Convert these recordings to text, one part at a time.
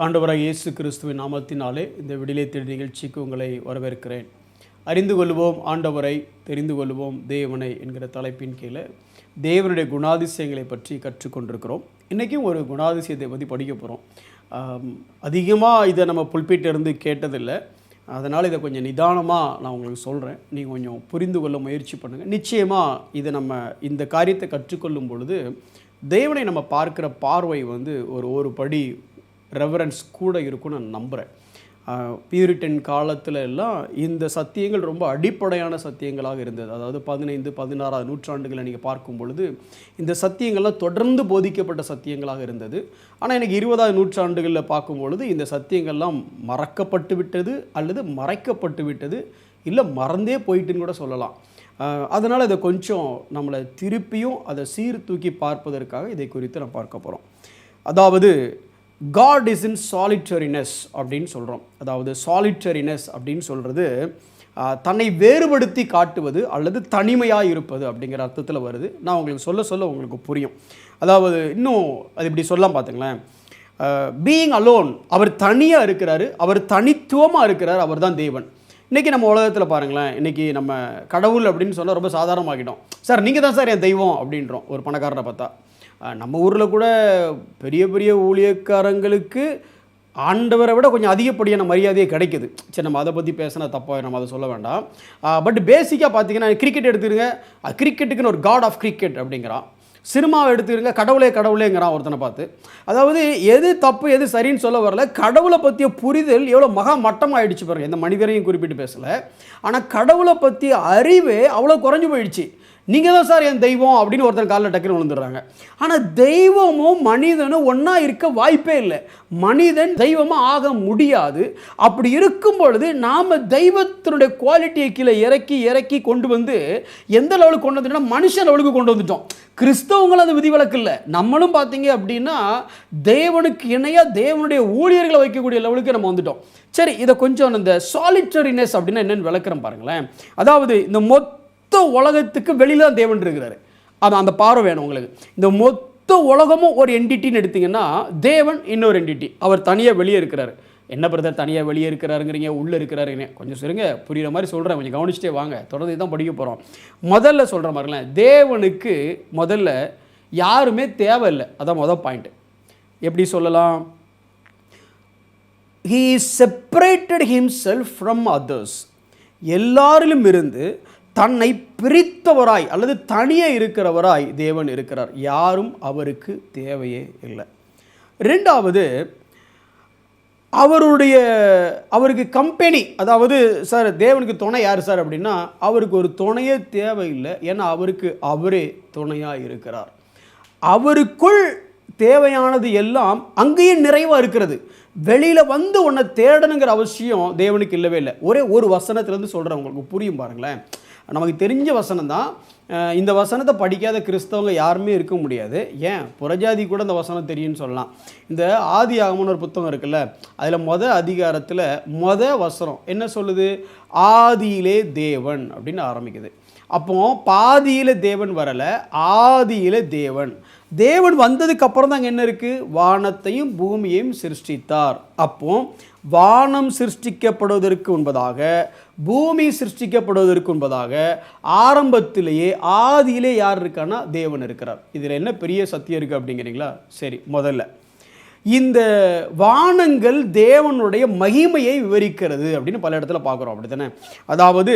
ஆண்டவராக இயேசு கிறிஸ்துவின் நாமத்தினாலே இந்த விடிலை தேடி நிகழ்ச்சிக்கு உங்களை வரவேற்கிறேன். அறிந்து கொள்வோம் ஆண்டவரை, தெரிந்து கொள்வோம் தேவனை என்கிற தலைப்பின் கீழே தேவனுடைய குணாதிசயங்களை பற்றி கற்றுக்கொண்டிருக்கிறோம். இன்றைக்கும் ஒரு குணாதிசயத்தை பற்றி படிக்க போகிறோம். அதிகமாக இதை நம்ம புல்பீட்டிலிருந்து கேட்டதில்லை, அதனால் இதை கொஞ்சம் நிதானமாக நான் உங்களுக்கு சொல்கிறேன். நீங்கள் கொஞ்சம் புரிந்து கொள்ள முயற்சி பண்ணுங்கள். நிச்சயமாக இதை நம்ம இந்த காரியத்தை கற்றுக்கொள்ளும் பொழுது தேவனை நம்ம பார்க்குற பார்வை ஒரு படி ரெவரன்ஸ் கூட இருக்கும்னு நான் நம்புகிறேன். பியூரிட்டன் காலத்தில் எல்லாம் இந்த சத்தியங்கள் ரொம்ப அடிப்படையான சத்தியங்களாக இருந்தது. அதாவது 15, 16 நூற்றாண்டுகளை நீங்கள் பார்க்கும் பொழுது இந்த சத்தியங்கள்லாம் தொடர்ந்து போதிக்கப்பட்ட சத்தியங்களாக இருந்தது. ஆனால் எனக்கு 20ஆவது நூற்றாண்டுகளில் பார்க்கும் பொழுது இந்த சத்தியங்கள்லாம் மறக்கப்பட்டு விட்டது, அல்லது மறைக்கப்பட்டு விட்டது, இல்லை மறந்தே போயிட்டுன்னு கூட சொல்லலாம். அதனால் இதை கொஞ்சம் நம்மளை திருப்பியும் அதை சீர்தூக்கி பார்ப்பதற்காக இதை குறித்து நம்ம பார்க்க போகிறோம். அதாவது God is in solitariness அப்படின்னு சொல்கிறோம். அதாவது solitariness அப்படின்னு சொல்கிறது தன்னை வேறுபடுத்தி காட்டுவது அல்லது தனிமையாக இருப்பது அப்படிங்கிற அர்த்தத்தில் வருது. நான் உங்களுக்கு சொல்ல உங்களுக்கு புரியும். அதாவது இன்னும் அது இப்படி சொல்லலாம் பார்த்துங்களேன். பீயிங் அலோன், அவர் தனியாக இருக்கிறாரு, அவர் தனித்துவமாக இருக்கிறார், அவர் தான் தேவன். இன்றைக்கி நம்ம உலகத்தில் பாருங்களேன், இன்றைக்கி நம்ம கடவுள் அப்படின்னு சொன்னால் ரொம்ப சாதாரணமாகிட்டோம். சார் நீங்கள் தான் சார் என் தெய்வம் அப்படின்றோம் ஒரு பணக்காரரை பார்த்தா. நம்ம ஊரில் கூட பெரிய பெரிய ஊழியக்காரங்களுக்கு ஆண்டவரை விட கொஞ்சம் அதிகப்படியான மரியாதையே கிடைக்குது. சரி, நம்ம அதை பற்றி பேசினா தப்பாக, நம்ம அதை சொல்ல வேண்டாம். பட் பேசிக்காக பார்த்தீங்கன்னா கிரிக்கெட் எடுத்துருங்க, கிரிக்கெட்டுக்குன்னு ஒரு காட் ஆஃப் கிரிக்கெட் அப்படிங்கிறான். சினிமாவை எடுத்துருங்க, கடவுளேங்கிறான் ஒருத்தனை பார்த்து. அதாவது எது தப்பு எது சரின்னு சொல்ல வரல, கடவுளை பற்றிய புரிதல் எவ்வளோ மகா மட்டமாகிடுச்சு பாருங்கள். எந்த மனிதரையும் குறிப்பிட்டு பேசலை, ஆனால் கடவுளை பற்றிய அறிவே அவ்வளோ குறைஞ்சி போயிடுச்சு. நீங்கள் தான் சார் என் தெய்வம் அப்படின்னு ஒருத்தர் காலில் டக்குன்னு விழுந்துடுறாங்க. ஆனால் தெய்வமும் மனிதனும் ஒன்றா இருக்க வாய்ப்பே இல்லை. மனிதன் தெய்வமாக ஆக முடியாது. அப்படி இருக்கும் பொழுது நாம் தெய்வத்தினுடைய குவாலிட்டியை கீழே இறக்கி கொண்டு வந்து எந்த லெவலுக்கு கொண்டு வந்துட்டோம்னா மனுஷ லெவலுக்கு கொண்டு வந்துட்டோம். கிறிஸ்தவங்களும் அது விதிவிலக்கு இல்லை. நம்மளும் பார்த்தீங்க அப்படின்னா தேவனுக்கு இணையாக தேவனுடைய ஊழியர்களை வைக்கக்கூடிய லெவலுக்கு நம்ம வந்துட்டோம். சரி, இதை கொஞ்சம் இந்த சாலிட்டரினஸ் அப்படின்னா என்னென்னு விளக்குறேன் பாருங்களேன். அதாவது இந்த மொத்த உலகத்துக்கு வெளியில் தான் தேவன் இருக்கிறாரு. அந்த பார்வை வேணும் உங்களுக்கு. இந்த மொத்த உலகமும் ஒரு என்டிட்டின்னு எடுத்திங்கன்னா தேவன் இன்னொரு என்டிட்டி. அவர் தனியாக வெளியே இருக்கிறாரு. என்ன பிரதர் தனியாக வெளியே இருக்கிறாருங்கிறீங்க, உள்ளே இருக்கிறாருங்க? கொஞ்சம் சொல்லுங்க, புரிகிற மாதிரி சொல்கிறேன், கொஞ்சம் கவனிச்சிட்டே வாங்க. தொடர்ந்து தான் படிக்க போகிறோம். முதல்ல சொல்கிற மாதிரிலாம் தேவனுக்கு முதல்ல யாருமே தேவையில்லை. அதான் முதல் பாயிண்ட். எப்படி சொல்லலாம்? He separated himself from others. எல்லாரிலும் இருந்து தன்னை பிரித்தவராய் அல்லது தனியே இருக்கிறவராய் தேவன் இருக்கிறார். யாரும் அவருக்கு தேவையே இல்லை. ரெண்டாவது, அவருக்கு கம்பெனி, அதாவது சார் தேவனுக்கு துணை யார் சார் அப்படின்னா அவருக்கு ஒரு துணையே தேவையில்லை. ஏன்னா அவரே துணையாக இருக்கிறார். அவருக்குள் தேவையானது எல்லாம் அங்கேயே நிறைவாக இருக்கிறது. வெளியில் வந்து உன்னை தேடணுங்கிற அவசியம் தேவனுக்கு இல்லவே இல்லை. ஒரு வசனத்துலேருந்து சொல்கிறேன், உங்களுக்கு புரியும் பாருங்களேன். நமக்கு தெரிஞ்ச வசனம் தான். இந்த வசனத்தை படிக்காத கிறிஸ்தவங்க யாருமே இருக்க முடியாது. ஏன், புறஜாதி கூட இந்த வசனம் தெரியும்னு சொல்லலாம். இந்த ஆதியாகமம்னு ஒரு புத்தகம் இருக்குல்ல, அதில் அதிகாரத்தில் வசனம் என்ன சொல்லுது? ஆதியிலே தேவன் அப்படின்னு ஆரம்பிக்குது. அப்போ பாதியில் தேவன் வரலை, ஆதியிலே தேவன் வந்ததுக்கு அப்புறம் தான் அங்கே என்ன இருக்குது? வானத்தையும் பூமியையும் சிருஷ்டித்தார். அப்போ வானம் சிருஷ்டிக்கப்படுவதற்கு முன்பதாக, பூமி சிருஷ்டிக்கப்படுவதற்கு முன்பதாக ஆரம்பத்திலேயே ஆதியிலே யார் இருக்கான்னா தேவன் இருக்கிறார். இதில் என்ன பெரிய சத்தியம் இருக்குது அப்படிங்கிறீங்களா? சரி, முதல்ல இந்த வானங்கள் தேவனுடைய மகிமையை விவரிக்கிறது அப்படின்னு பல இடத்துல பார்க்குறோம், அப்படி தானே? அதாவது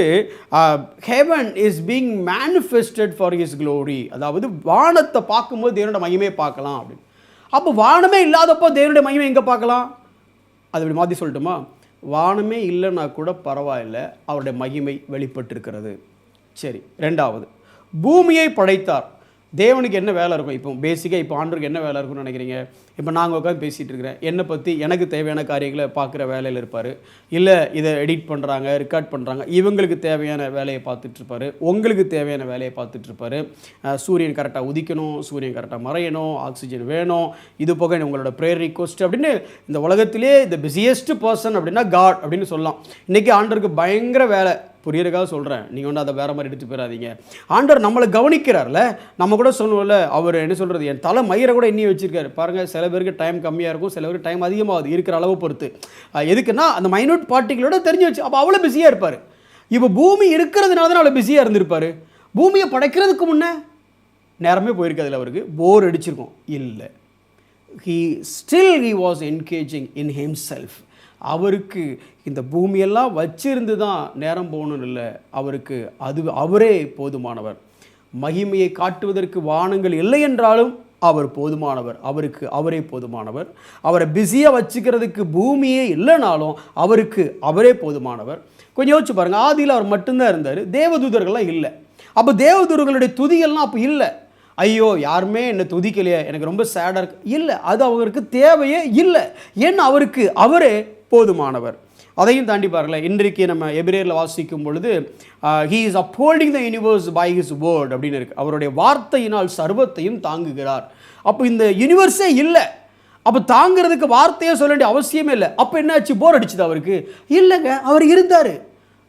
heaven is being manifested for his glory. அதாவது வானத்தை பார்க்கும்போது தேவனுடைய மகிமையை பார்க்கலாம் அப்படின்னு. அப்போ வானமே இல்லாதப்போ தேவனுடைய மகிமை எங்கே பார்க்கலாம்? அது இப்படி மாற்றி சொல்லட்டுமா? வானமே இல்லைன்னா கூட பரவாயில்லை, அவருடைய மகிமை வெளிப்பட்டிருக்கிறது. சரி, ரெண்டாவது, பூமியை படைத்தார். தேவனுக்கு என்ன வேலை இருக்கும்? இப்போ பேசிக்காக இப்போ ஆண்டவருக்கு என்ன வேலை இருக்குன்னு நினைக்கிறீங்க? இப்போ நாங்கள் உட்காந்து பேசிகிட்டு இருக்கிறேன், என்னை பற்றி எனக்கு தேவையான காரியங்களை பார்க்குற வேலையில் இருப்பார். இல்லை இதை எடிட் பண்ணுறாங்க, ரெக்கார்ட் பண்ணுறாங்க, இவங்களுக்கு தேவையான வேலையை பார்த்துட்ருப்பார். உங்களுக்கு தேவையான வேலையை பார்த்துட்ருப்பார். சூரியன் கரெக்டாக உதிக்கணும், சூரியன் கரெக்டாக மறையணும், ஆக்சிஜன் வேணும், இது போக உங்களோட ப்ரேயர் ரிக்வெஸ்ட் அப்படின்னு இந்த உலகத்திலே இந்த பிஸியஸ்ட் பர்சன் அப்படின்னா காட் அப்படின்னு சொல்லலாம். இன்றைக்கி ஆண்டவருக்கு பயங்கர வேலை. புரியறதுக்காக சொல்கிறேன், நீங்கள் வந்து அதை வேறு மாதிரி எடுத்து போயிடாதீங்க. ஆண்டவர் நம்மளை கவனிக்கிறார்ல. நம்ம கூட சொல்லுவோம்ல, அவர் என்ன சொல்கிறது, என் தலை மயிரை கூட எண்ணி வச்சுருக்காரு பாருங்கள். சில பேருக்கு டைம் கம்மியாக இருக்கும், சில பேருக்கு டைம் அதிகமாகுது இருக்கிற அளவு பொறுத்து. எதுக்குன்னா அந்த மைனூட் பார்ட்டிகளோட தெரிஞ்சு வச்சு, அப்போ அவ்வளோ பிஸியாக இருப்பார். இப்போ பூமி இருக்கிறதுனால தான் அவ்வளோ பிஸியாக இருந்திருப்பார். பூமியை படைக்கிறதுக்கு முன்னே நேரமே போயிருக்காதுல்ல, அவருக்கு போர் அடிச்சிருக்கும் இல்லை. he was engaging in himself. அவருக்கு இந்த பூமியெல்லாம் வச்சிருந்து தான் நேரம் போகணும்னு இல்லை, அவருக்கு அவரே போதுமானவர். மகிமையை காட்டுவதற்கு வானங்கள் இல்லை என்றாலும் அவர் போதுமானவர், அவருக்கு அவரே போதுமானவர். அவரை பிஸியாக வச்சுக்கிறதுக்கு பூமியே இல்லைனாலும் அவருக்கு அவரே போதுமானவர். கொஞ்சம் யோசிச்சு பாருங்கள், ஆதியில் அவர் மட்டும்தான் இருந்தார், தேவதூதர்கள்லாம் இல்லை. அப்போ தேவதூதர்களுடைய துதிகள்லாம் அப்போ இல்லை. ஐயோ யாருமே என்னை துதிக்கலையே, எனக்கு ரொம்ப சேடாக இருக்கு, இல்லை, அது அவருக்கு தேவையே இல்லை. ஏன்னா அவருக்கு அவரே போதுமானவர். அதையும் தாண்டி பாருங்களேன், இன்றைக்கு நம்ம எபிரேயரில் வாசிக்கும் பொழுது he is upholding the universe by his word அப்படின்னு இருக்குது. அவருடைய வார்த்தையினால் சர்வத்தையும் தாங்குகிறார். அப்போ இந்த யூனிவர்ஸே இல்லை, அப்போ தாங்கிறதுக்கு வார்த்தையே சொல்ல வேண்டிய அவசியமே இல்லை. அப்போ என்னாச்சு, போர் அடிச்சுது அவருக்கு? இல்லைங்க, அவர் இருந்தார்.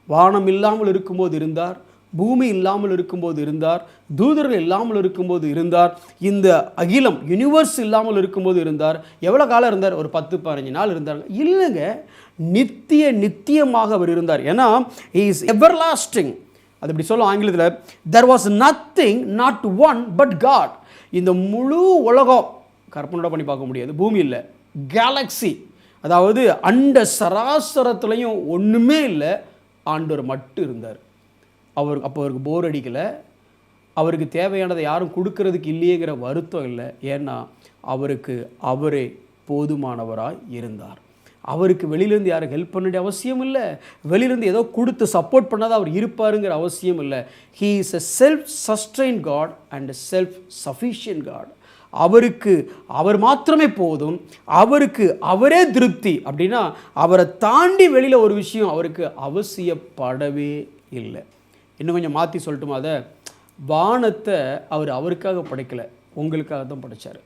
வானம் இல்லாமல் இருக்கும்போது இருந்தார், பூமி இல்லாமல் இருக்கும்போது இருந்தார், தூதர்கள் இல்லாமல் இருக்கும்போது இருந்தார், இந்த அகிலம் யூனிவர்ஸ் இல்லாமல் இருக்கும்போது இருந்தார். எவ்வளோ காலம் இருந்தார்? ஒரு 10-15 நாள் இருந்தார். இல்லைங்க, நித்தியமாக அவர் இருந்தார். ஏன்னா he is everlasting. அது இப்படி சொல்லும் ஆங்கிலத்தில், there was nothing, not one but God. இந்த முழு உலகம் கற்பனோட பண்ணி பார்க்க முடியாது, பூமி இல்லை, கேலக்ஸி, அதாவது அண்ட சராசரத்துலையும் ஒன்றுமே இல்லை, ஆண்டவர் மட்டும் இருந்தார். அப்போ அவருக்கு போர் அடிக்கலை, அவருக்கு தேவையானதை யாரும் கொடுக்கறதுக்கு இல்லையேங்கிற வருத்தம் இல்லை. ஏன்னா அவருக்கு அவரே போதுமானவராய் இருந்தார். அவருக்கு வெளியிலேருந்து யாரும் ஹெல்ப் பண்ண வேண்டிய அவசியம் இல்லை, வெளியிலேருந்து ஏதோ கொடுத்து சப்போர்ட் பண்ணாதான் அவர் இருப்பாருங்கிற அவசியம் இல்லை. He is a self sustain God and self sufficient God. அவருக்கு அவர் மாத்திரமே போதும், அவருக்கு அவரே திருப்தி. அப்படின்னா அவரை தாண்டி வெளியில் ஒரு விஷயம் அவருக்கு அவசியப்படவே இல்லை. இன்னும் கொஞ்சம் மாற்றி சொல்லட்டுமா, அதை வானத்தை அவர் அவருக்காக படைக்கலை, உங்களுக்காக தான் படைத்தார்.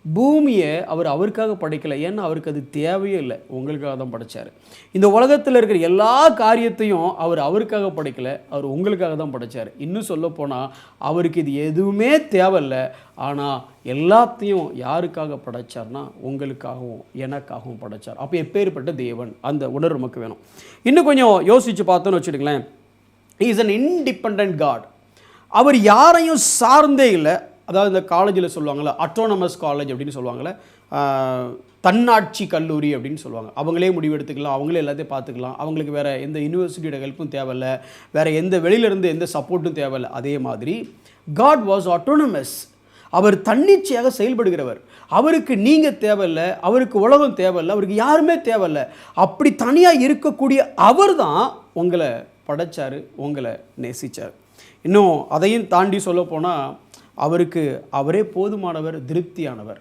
பூமியை அவர் அவருக்காக படைக்கலை, ஏன்னா அவருக்கு அது தேவையே இல்லை, உங்களுக்காக தான் படைத்தார். இந்த உலகத்தில் இருக்கிற எல்லா காரியத்தையும் அவர் அவருக்காக படைக்கலை, அவர் உங்களுக்காக தான் படைத்தார். இன்னும் சொல்லப்போனால் அவருக்கு இது எதுவுமே தேவையில்லை, ஆனால் எல்லாத்தையும் யாருக்காக படைச்சார்னா உங்களுக்காகவும் எனக்காகவும் படைத்தார். அப்போ எப்பேற்பட்ட தேவன், அந்த உணர்வு நமக்கு வேணும். இன்னும் கொஞ்சம் யோசித்து பார்த்தோன்னு வச்சுடுங்களேன், he is an independent God. அவர் யாரையும் சார்ந்தே இல்லை. அதாவது இந்த காலேஜில் சொல்லுவாங்கள்ல, அட்டானமஸ் காலேஜ் அப்படின்னு சொல்லுவாங்கள்ல, தன்னாட்சி கல்லூரி அப்படின்னு சொல்லுவாங்க. அவங்களே முடிவு எடுத்துக்கலாம், அவங்களே எல்லாத்தையும் பார்த்துக்கலாம், அவங்களுக்கு வேறு எந்த யூனிவர்சிட்டியோட ஹெல்ப்பும் தேவையில்லை, வேறு எந்த வெளியிலேருந்து எந்த சப்போர்ட்டும் தேவையில்லை. அதே மாதிரி காட் வாஸ் ஆட்டோனமஸ். அவர் தன்னிச்சையாக செயல்படுகிறவர். அவருக்கு நீங்கள் தேவையில்லை, அவருக்கு உலகம் தேவையில்லை, அவருக்கு யாருமே தேவையில்லை. அப்படி தனியாக இருக்கக்கூடிய அவர் தான் உங்களை படைச்சார், உங்களை நேசித்தார். இன்னும் அதையும் தாண்டி சொல்லப்போனால் அவருக்கு அவரே போதுமானவர், திருப்தியானவர்.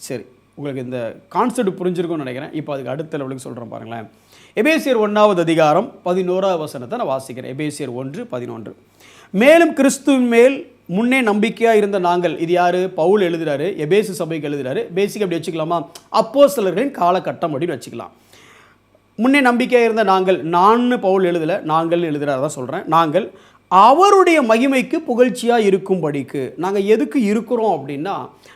சரி, உங்களுக்கு இந்த கான்செப்ட் புரிஞ்சிருக்கும்னு நினைக்கிறேன். இப்போ அதுக்கு அடுத்த லெவலுக்கு சொல்கிறேன் பாருங்களேன். எபேசியர் 1:11 நான் வாசிக்கிறேன். எபேசியர் 1:11. மேலும் கிறிஸ்துவின் மேல் முன்னே நம்பிக்கையாக இருந்த நாங்கள், இது யார்? பவுல் எழுதுகிறாரு, எபேசு சபைக்கு எழுதுகிறாரு. பேசிக் அப்படி வச்சுக்கலாமா, அப்போஸ்தலர்களின் காலகட்டம் அப்படின்னு வச்சுக்கலாம். முன்னே நம்பிக்கையாக இருந்த நாங்கள், நான் பவுல் எழுதலை, நாங்கள் எழுதுகிறார் தான் சொல்கிறேன். நாங்கள் அவருடைய மகிமைக்கு புகழ்ச்சியாக இருக்கும்படிக்கு. நாங்கள் எதுக்கு இருக்கிறோம் அப்படின்னா,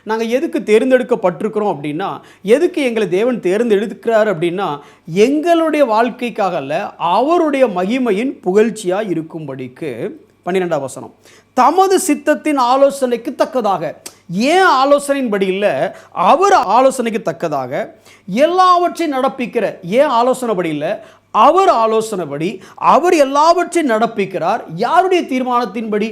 நாங்கள் எதுக்கு தேர்ந்தெடுக்கப்பட்டிருக்கிறோம் அப்படின்னா, எதுக்கு எங்களை தேவன் தேர்ந்தெடுக்கிறார் அப்படின்னா, எங்களுடைய வாழ்க்கைக்காக அல்ல, அவருடைய மகிமையின் புகழ்ச்சியாக இருக்கும்படிக்கு. 12ஆம் வசனம், தமது சித்தத்தின் ஆலோசனைக்கு தக்கதாக. ஏன் ஆலோசனையின்படி இல்லை, அவர் ஆலோசனைக்கு தக்கதாக எல்லாவற்றையும் நடப்பிக்கிற. ஏன் ஆலோசனைப்படி இல்லை, அவர் ஆலோசனைப்படி அவர் எல்லாவற்றையும் நடப்பிக்கிறார். யாருடைய தீர்மானத்தின்படி?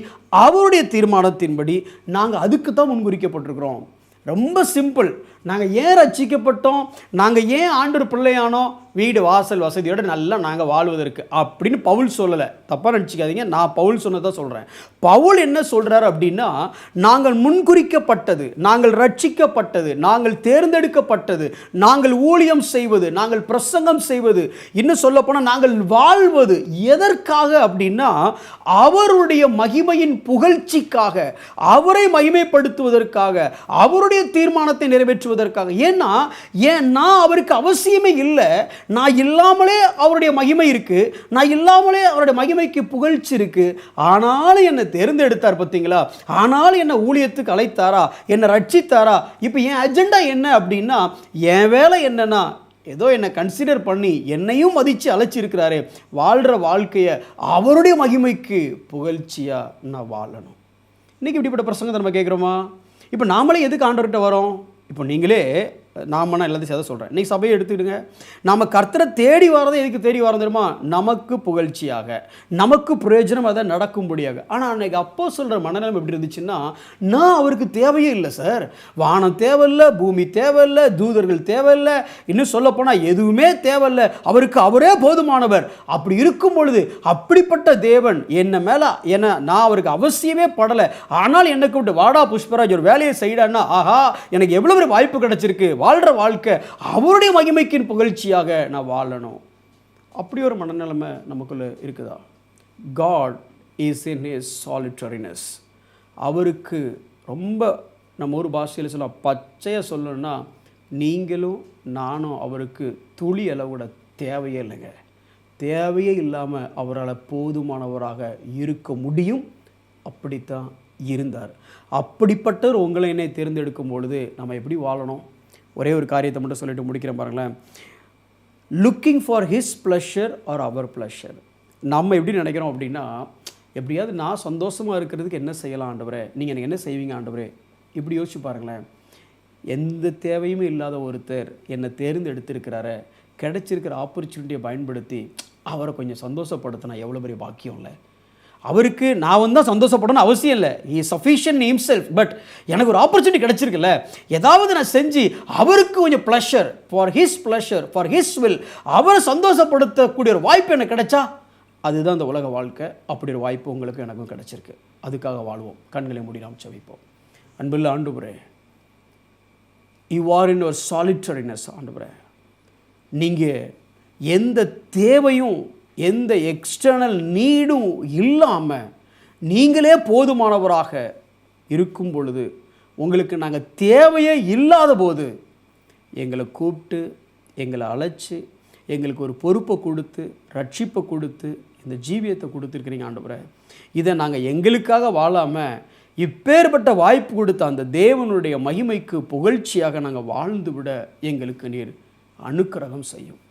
அவருடைய தீர்மானத்தின்படி. நாங்கள் அதுக்கு தான் முன்குறிக்கப்பட்டிருக்கிறோம். ரொம்ப சிம்பிள். நாங்கள் ஏன் ரட்சிக்கப்பட்டோம், நாங்கள் ஏன் ஆண்டவர் பிள்ளையானோம், வீடு வாசல் வசதியோடு நல்லா நாங்கள் வாழ்வதற்கு அப்படின்னு பவுல் சொல்லலை. தப்பாக நினச்சிக்காதீங்க, நான் பவுல் சொன்னதான் சொல்கிறேன். பவுல் என்ன சொல்கிறார் அப்படின்னா, நாங்கள் முன்குறிக்கப்பட்டது, நாங்கள் ரட்சிக்கப்பட்டது, நாங்கள் தேர்ந்தெடுக்கப்பட்டது, நாங்கள் ஊழியம் செய்வது, நாங்கள் பிரசங்கம் செய்வது, இன்னும் சொல்லப்போனால் நாங்கள் வாழ்வது எதற்காக அப்படின்னா, அவருடைய மகிமையின் புகழ்ச்சிக்காக, அவரை மகிமைப்படுத்துவதற்காக, அவருடைய தீர்மானத்தை நிறைவேற்றுவதற்காக. ஏன்னா அவருக்கு அவசியமே இல்லை, நான் இல்லாமலே அவருடைய மகிமை இருக்குது, நான் இல்லாமலே அவருடைய மகிமைக்கு புகழ்ச்சி இருக்குது. ஆனாலும் என்னை தேர்ந்தெடுத்தார் பார்த்தீங்களா, ஆனாலும் என்னை ஊழியத்துக்கு அழைத்தாரா, என்னை ரட்சித்தாரா. இப்போ என் அஜெண்டா என்ன அப்படின்னா, என் வேலை என்னன்னா, ஏதோ என்னை கன்சிடர் பண்ணி என்னையும் மதித்து அழைச்சிருக்கிறாரு, வாழ்கிற வாழ்க்கையை அவருடைய மகிமைக்கு புகழ்ச்சியாக நான் வாழணும். இன்றைக்கி இப்படிப்பட்ட பிரசங்கத்தை நம்ம கேட்குறோமா? இப்போ நாமளே எதுக்கு ஆண்டவர்கிட்ட வரோம்? இப்போ நீங்களே நாம எல்லாத்தையும் சேர்த்து சொல்கிறேன். இன்றைக்கி சபையை எடுத்துக்கிடுங்க. நம்ம கர்த்தரை தேடி வரதை எதுக்கு தேடி வர தெரியுமா? நமக்கு புகழ்ச்சியாக, நமக்கு பிரயோஜனம் அதை நடக்கும்படியாக. ஆனால் அன்றைக்கி அப்போ சொல்கிற மனநிலைமை எப்படி இருந்துச்சுன்னா, நான் அவருக்கு தேவையே இல்லை சார், வானம் தேவையில்லை, பூமி தேவையில்லை, தூதர்கள் தேவையில்லை, இன்னும் சொல்லப்போனால் எதுவுமே தேவையில்லை, அவருக்கு அவரே போதுமானவர். அப்படி இருக்கும் பொழுது அப்படிப்பட்ட தேவன் என்ன மேலே நான் அவருக்கு அவசியமே படலை, ஆனால் என்னை கூப்பிட்டு வாடா புஷ்பராஜ் ஒரு வேலையை செய்யடான்னா, ஆஹா எனக்கு எவ்வளோ ஒரு வாய்ப்பு கிடச்சிருக்கு, வாழ்கிற வாழ்க்கை அவருடைய மகிமைக்கின் புகழ்ச்சியாக நான் வாழணும். அப்படி ஒரு மனநிலைமை நமக்குள்ள இருக்குதா? God is in his solitariness. அவருக்கு ரொம்ப நம்ம ஒரு பாஷையில் சொல்ல பச்சையாக சொல்லணும்னா, நீங்களும் நானும் அவருக்கு துளி அளவோட தேவையே இல்லைங்க. தேவையே இல்லாமல் அவரால் போதுமானவராக இருக்க முடியும். அப்படித்தான் இருந்தார். அப்படிப்பட்டவர் உங்களை என்னை தேர்ந்தெடுக்கும் பொழுது நம்ம எப்படி வாழணும்? ஒரே ஒரு காரியத்தை மட்டும் சொல்லிட்டு முடிக்கிறேன் பாருங்களேன். Looking for his pleasure or அவர் ப்ளஷர். நம்ம எப்படி நினைக்கிறோம் அப்படின்னா, எப்படியாவது நான் சந்தோஷமாக இருக்கிறதுக்கு என்ன செய்யலாம் ஆண்டவரே, நீங்கள் எனக்கு என்ன செய்வீங்க ஆண்டவரே, இப்படி யோசிச்சு பாருங்களேன். எந்த தேவையுமே இல்லாத ஒருத்தர் என்னை தேர்ந்தெடுத்திருக்கிறார, கிடைச்சிருக்கிற ஆப்பர்ச்சுனிட்டியை பயன்படுத்தி அவரை கொஞ்சம் சந்தோஷப்படுத்தினா எவ்வளோ பெரிய பாக்கியம் இல்லை? அவருக்கு நான் வந்தால் சந்தோஷப்படணும்னு அவசியம் இல்லை, he is sufficient himself. But எனக்கு ஒரு ஆப்பர்ச்சுனிட்டி கிடச்சிருக்குல்ல, ஏதாவது நான் செஞ்சு அவருக்கு கொஞ்சம் pleasure, for his pleasure, for his will, அவரை சந்தோஷப்படுத்தக்கூடிய ஒரு வாய்ப்பு எனக்கு கிடைச்சா, அதுதான் இந்த உலக வாழ்க்கை. அப்படி ஒரு வாய்ப்பு உங்களுக்கு எனக்கும் கிடச்சிருக்கு. அதுக்காக வாழ்வோம். கண்களை மூடி நாம் ஜெபிப்போம். அன்புள்ள ஆண்டவரே, யூ ஆர் இன் யுவர் சாலிட்டரினஸ். ஆண்டவரே, நீங்கள் எந்த தேவையும் எந்த எக்ஸ்டர்னல் நீடும் இல்லாமல் நீங்களே போதுமானவராக இருக்கும் பொழுது, உங்களுக்கு நாங்கள் தேவையே இல்லாத போது எங்களை கூப்பிட்டு எங்களை அழைச்சி எங்களுக்கு ஒரு பொறுப்பை கொடுத்து ரட்சிப்பை கொடுத்து இந்த ஜீவியத்தை கொடுத்துருக்கிறீங்க ஆண்டவரே. இதை நாங்கள் எங்களுக்காக வாழாமல் இப்பேற்பட்ட வாய்ப்பு கொடுத்த அந்த தேவனுடைய மகிமைக்கு புகழ்ச்சியாக நாங்கள் வாழ்ந்து விட எங்களுக்கு நீர் அனுக்கிரகம் செய்யும்.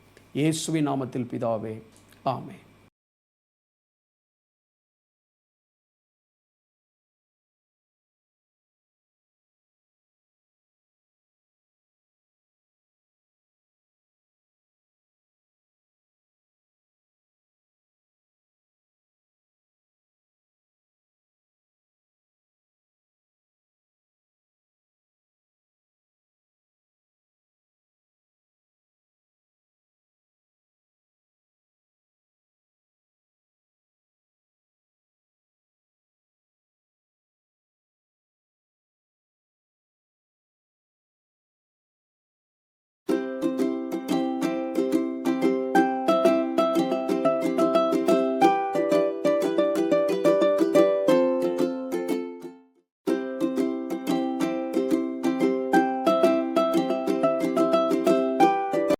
இயேசுவின் நாமத்தில் பிதாவே, ஆமென்.